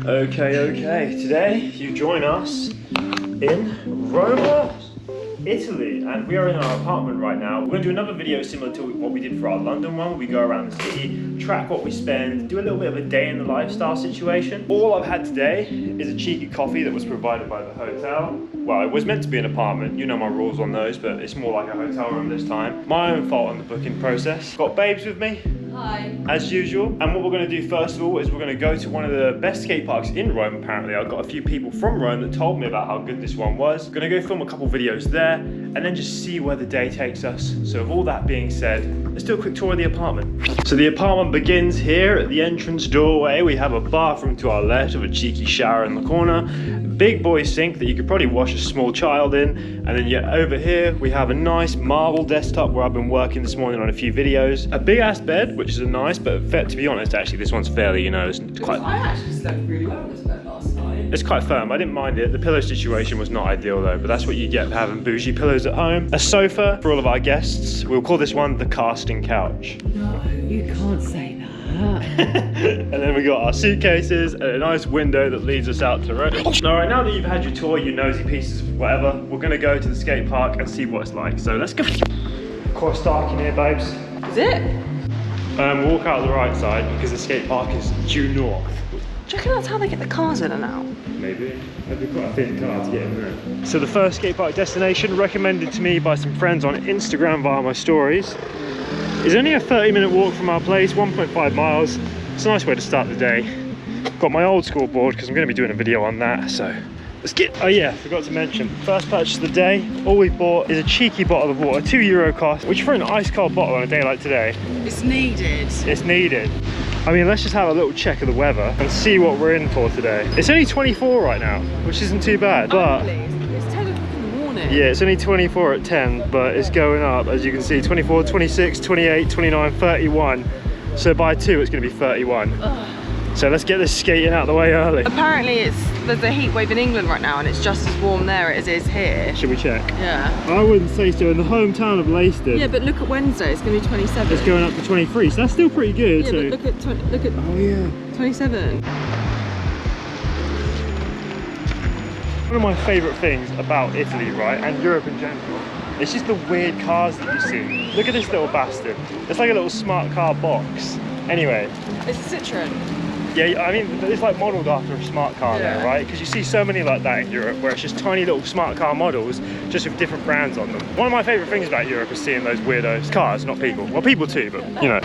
Okay, today you join us in Roma, Italy, and we are in our apartment right now. We're going to do another video similar to what we did for our London one. We go around the city, track what we spend, do a little bit of a day in the lifestyle situation. All I've had today is a cheeky coffee that was provided by the hotel. Well, it was meant to be an apartment, you know my rules on those, but it's more like a hotel room this time. My own fault on the booking process. Got Babes with me. Hi. As usual, and what we're going to do first of all is we're going to go to one of the best skate parks in Rome apparently. I've got a few people from Rome that told me about how good this one was. We're going to go film a couple videos there and then just see where the day takes us. So with all that being said, let's do a quick tour of the apartment. So the apartment begins here at the entrance doorway. We have a bathroom to our left with a cheeky shower in the corner. Big boy sink that you could probably wash a small child in. And then over here, we have a nice marble desktop where I've been working this morning on a few videos. A big ass bed, which is a nice, but to be honest, actually this one's fairly, it's quite... I actually slept really well in this bed last night. It's quite firm, I didn't mind it. The pillow situation was not ideal though, but that's what you get for having bougie pillows at home. A sofa for all of our guests. We'll call this one the casting couch. No, you can't say that. And then we got our suitcases and a nice window that leads us out to Rome. Alright, now that you've had your tour, you nosy pieces, whatever, we're gonna go to the skate park and see what it's like. So let's go. Of course, dark in here, babes. Is it? We'll walk out the right side because the skate park is due north. Do you reckon that's how they get the cars in and out? Maybe. It'd be quite a thin car to get in there. So the first skate park destination, recommended to me by some friends on Instagram via my stories, is only a 30-minute walk from our place, 1.5 miles. It's a nice way to start the day. Got my old school board because I'm going to be doing a video on that, so let's get... Oh yeah, forgot to mention, first purchase of the day, all we bought is a cheeky bottle of water, €2 cost, which for an ice cold bottle on a day like today... It's needed. It's needed. I mean, let's just have a little check of the weather and see what we're in for today. It's only 24 right now, which isn't too bad, but... It's 10 o'clock in the morning. Yeah, it's only 24 at 10, but it's going up, as you can see, 24, 26, 28, 29, 31. So by 2, it's going to be 31. Ugh. So let's get this skating out of the way early. Apparently there's a heat wave in England right now and it's just as warm there as it is here. Should we check? Yeah. I wouldn't say so. In the hometown of Leicester. Yeah, but look at Wednesday, it's going to be 27. It's going up to 23, so that's still pretty good. Yeah, so. but look at oh yeah, 27. One of my favourite things about Italy, right, and Europe in general, it's just the weird cars that you see. Look at this little bastard. It's like a little smart car box. Anyway. It's a Citroen. Yeah, I mean, it's like modelled after a smart car there, right? Because you see so many like that in Europe where it's just tiny little smart car models just with different brands on them. One of my favourite things about Europe is seeing those weirdos. Cars, not people. Well, people too, but you know.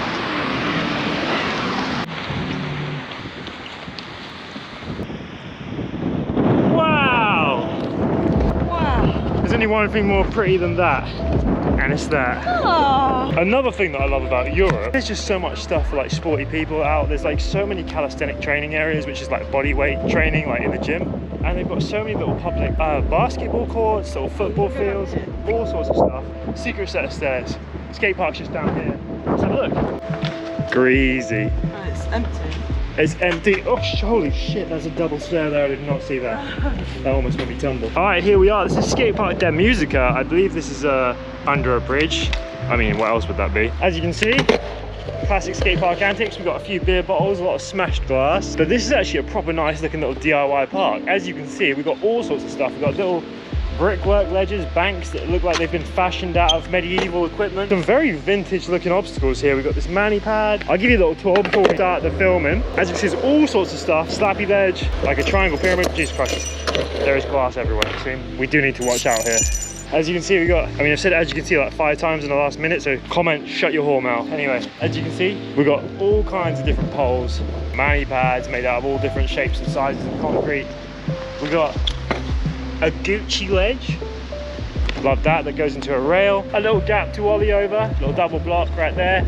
Wow! Wow! There's only one thing more pretty than that. And it's that. Oh. Another thing that I love about Europe, there's just so much stuff for like sporty people out. There's like so many calisthenic training areas, which is like body weight training, like in the gym. And they've got so many little public basketball courts, little football fields, all sorts of stuff. Secret set of stairs. Skate park's just down here. So look. Greasy. Oh, it's empty. It's empty. Oh, holy shit, there's a double stair there. I did not see that. That almost made me tumble. All right, here we are. This is Skatepark de Musica. I believe this is under a bridge. I mean, what else would that be? As you can see, classic skatepark antics. We've got a few beer bottles, a lot of smashed glass. But this is actually a proper nice looking little DIY park. As you can see, we've got all sorts of stuff. We've got little brickwork ledges, banks that look like they've been fashioned out of medieval equipment. Some very vintage looking obstacles here. We've got this mani pad. I'll give you a little tour before we start the filming. As you can see, there's all sorts of stuff. Slappy ledge, like a triangle pyramid. Jesus Christ, there is glass everywhere. See? We do need to watch out here. As you can see, I've said as you can see like 5 times in the last minute, so comment, shut your whore mouth. Anyway, as you can see, we've got all kinds of different poles, mani pads made out of all different shapes and sizes of concrete. We've got a Gucci ledge, love that goes into a rail, a little gap to ollie over, a little double block right there,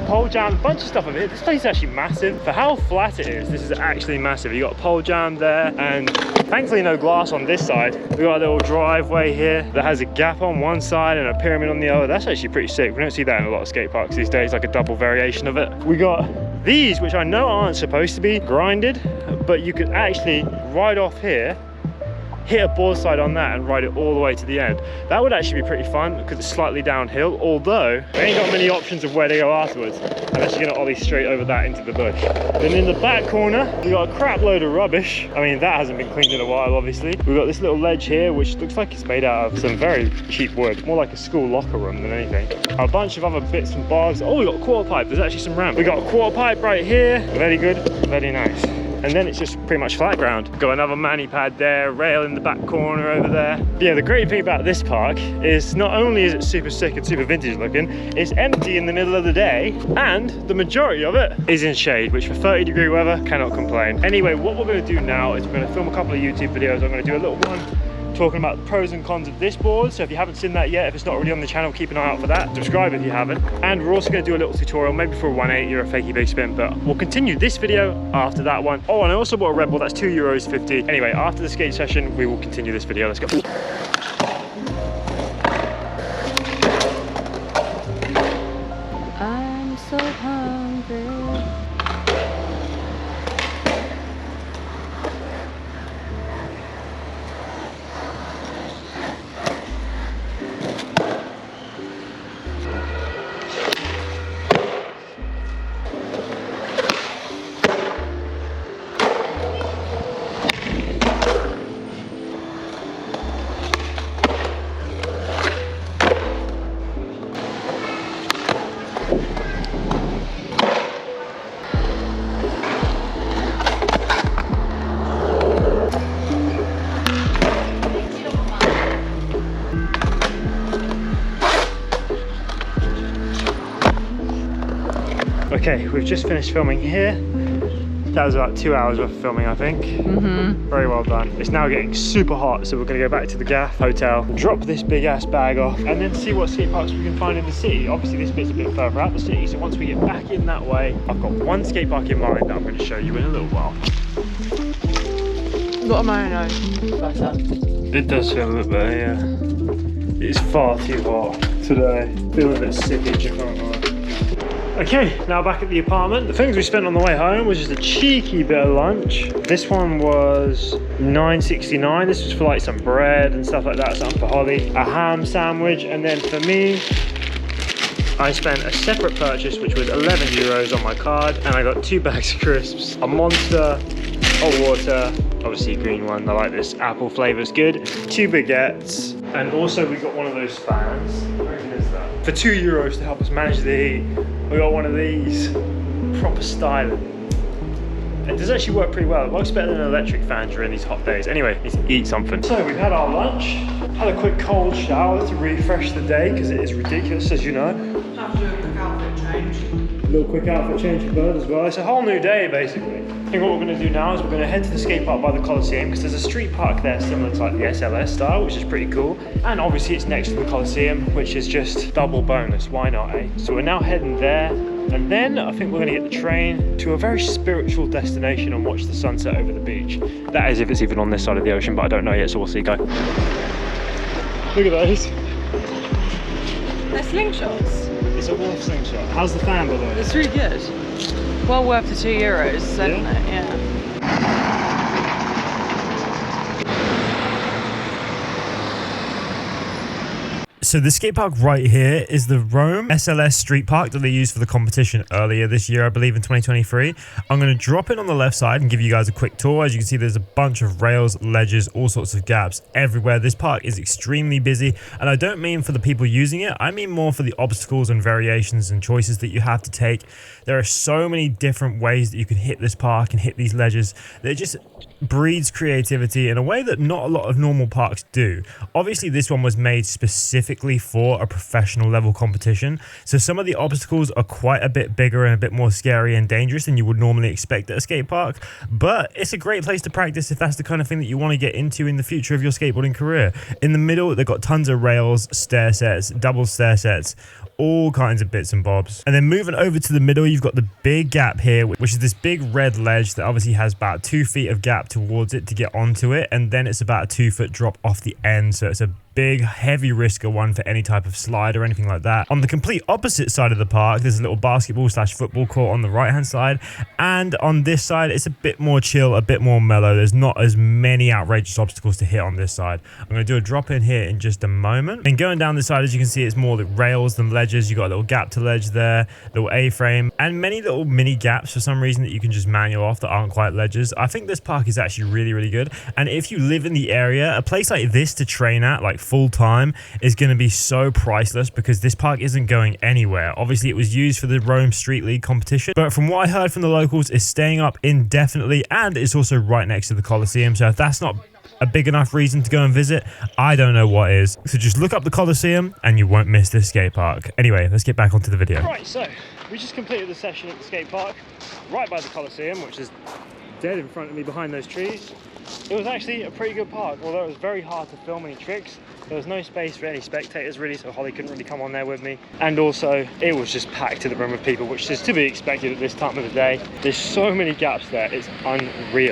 pole jam, a bunch of stuff of it. This place is actually massive. For how flat it is, this is actually massive. You got a pole jam there, and thankfully no glass on this side. We've got a little driveway here that has a gap on one side and a pyramid on the other. That's actually pretty sick. We don't see that in a lot of skate parks these days, like a double variation of it. We got these, which I know aren't supposed to be grinded, but you could actually ride off here hit a board slide on that and ride it all the way to the end. That would actually be pretty fun because it's slightly downhill, although we ain't got many options of where to go afterwards unless you're gonna ollie straight over that into the bush. Then in the back corner, we got a crap load of rubbish. I mean, that hasn't been cleaned in a while, obviously. We've got this little ledge here, which looks like it's made out of some very cheap wood, more like a school locker room than anything. A bunch of other bits and bobs. Oh, we got a quarter pipe. There's actually some ramp. We got a quarter pipe right here. Very good, very nice. And then it's just pretty much flat ground. Got another mani pad there, rail in the back corner over there. Yeah, the great thing about this park is not only is it super sick and super vintage looking, it's empty in the middle of the day, and the majority of it is in shade, which for 30-degree weather, cannot complain. Anyway, what we're gonna do now is we're gonna film a couple of YouTube videos. I'm gonna do a little one talking about the pros and cons of this board. So if you haven't seen that yet, if it's not already on the channel, keep an eye out for that. Subscribe if you haven't. And we're also going to do a little tutorial, maybe for a 180 or a fakey big spin, but we'll continue this video after that one. Oh, and I also bought a Red Bull, that's €2.50. Anyway, after the skate session, we will continue this video. Let's go. I'm so hungry. Okay, we've just finished filming here. That was about 2 hours worth of filming, I think. Very well done. It's now getting super hot, so we're gonna go back to the Gaff Hotel, drop this big ass bag off, and then see what skate parks we can find in the city. Obviously this bit's a bit further out the city, so once we get back in that way, I've got one skate park in mind that I'm gonna show you in a little while. What am I know? It does feel a bit better, yeah. It's far too hot today. Feeling a bit sickage, I can't lie. Okay, now back at the apartment. The things we spent on the way home was just a cheeky bit of lunch. This one was $9.69. This was for like some bread and stuff like that, something for Holly. A ham sandwich, and then for me, I spent a separate purchase, which was €11 on my card, and I got 2 bags of crisps, a Monster, hot water, obviously a green one. I like this apple flavor's good. 2 baguettes, and also we got one of those fans. Where is that? For €2 to help us manage the heat. We got one of these, proper styling. It does actually work pretty well. It works better than an electric fan during these hot days. Anyway, need to eat something. So we've had our lunch, had a quick cold shower to refresh the day because it is ridiculous, as you know. Have to do a quick outfit change. A little quick outfit change for Bird as well. It's a whole new day, basically. I think what we're going to do now is we're going to head to the skate park by the Coliseum because there's a street park there similar to like the SLS style, which is pretty cool. And obviously it's next to the Coliseum, which is just double bonus. Why not, eh? So we're now heading there. And then I think we're going to get the train to a very spiritual destination and watch the sunset over the beach. That is if it's even on this side of the ocean, but I don't know yet, so we'll see. Go. Look at those. They're slingshots. It's a wolf slingshot. How's the fan, by the way? It's really good. Well worth the €2, isn't it? Yeah. So the skate park right here is the Rome SLS street park that they used for the competition earlier this year, I believe in 2023. I'm going to drop it on the left side and give you guys a quick tour. As you can see, there's a bunch of rails, ledges, all sorts of gaps everywhere. This park is extremely busy, and I don't mean for the people using it. I mean more for the obstacles and variations and choices that you have to take. There are so many different ways that you can hit this park and hit these ledges that it just breeds creativity in a way that not a lot of normal parks do. Obviously, this one was made specifically for a professional level competition, so some of the obstacles are quite a bit bigger and a bit more scary and dangerous than you would normally expect at a skate park, but it's a great place to practice if that's the kind of thing that you want to get into in the future of your skateboarding career. In the middle, they've got tons of rails, stair sets, double stair sets, all kinds of bits and bobs. And then moving over to the middle, you've got the big gap here, which is this big red ledge that obviously has about 2 feet of gap towards it to get onto it, and then it's about a 2-foot drop off the end, so it's a big heavy risker one for any type of slide or anything like that. On the complete opposite side of the park, there's a little basketball / football court on the right hand side, and on this side it's a bit more chill, a bit more mellow. There's not as many outrageous obstacles to hit on this side. I'm going to do a drop in here in just a moment. And going down this side, as you can see, it's more like rails than ledges. You got a little gap to ledge there, little A-frame, and many little mini gaps for some reason that you can just manual off that aren't quite ledges. I think this park is actually really good, and if you live in the area, a place like this to train at like full time is going to be so priceless, because this park isn't going anywhere. Obviously it was used for the Rome Street League competition, but from what I heard from the locals, it's staying up indefinitely, and it's also right next to the Coliseum. So if that's not a big enough reason to go and visit, I don't know what is. So just look up the Coliseum and you won't miss this skate park. Anyway, let's get back onto the video. Right, so we just completed the session at the skate park right by the Coliseum, which is dead in front of me behind those trees. It was actually a pretty good park, although it was very hard to film any tricks. There was no space for any spectators really, so Holly couldn't really come on there with me. And also, it was just packed to the brim with people, which is to be expected at this time of the day. There's so many gaps there, it's unreal.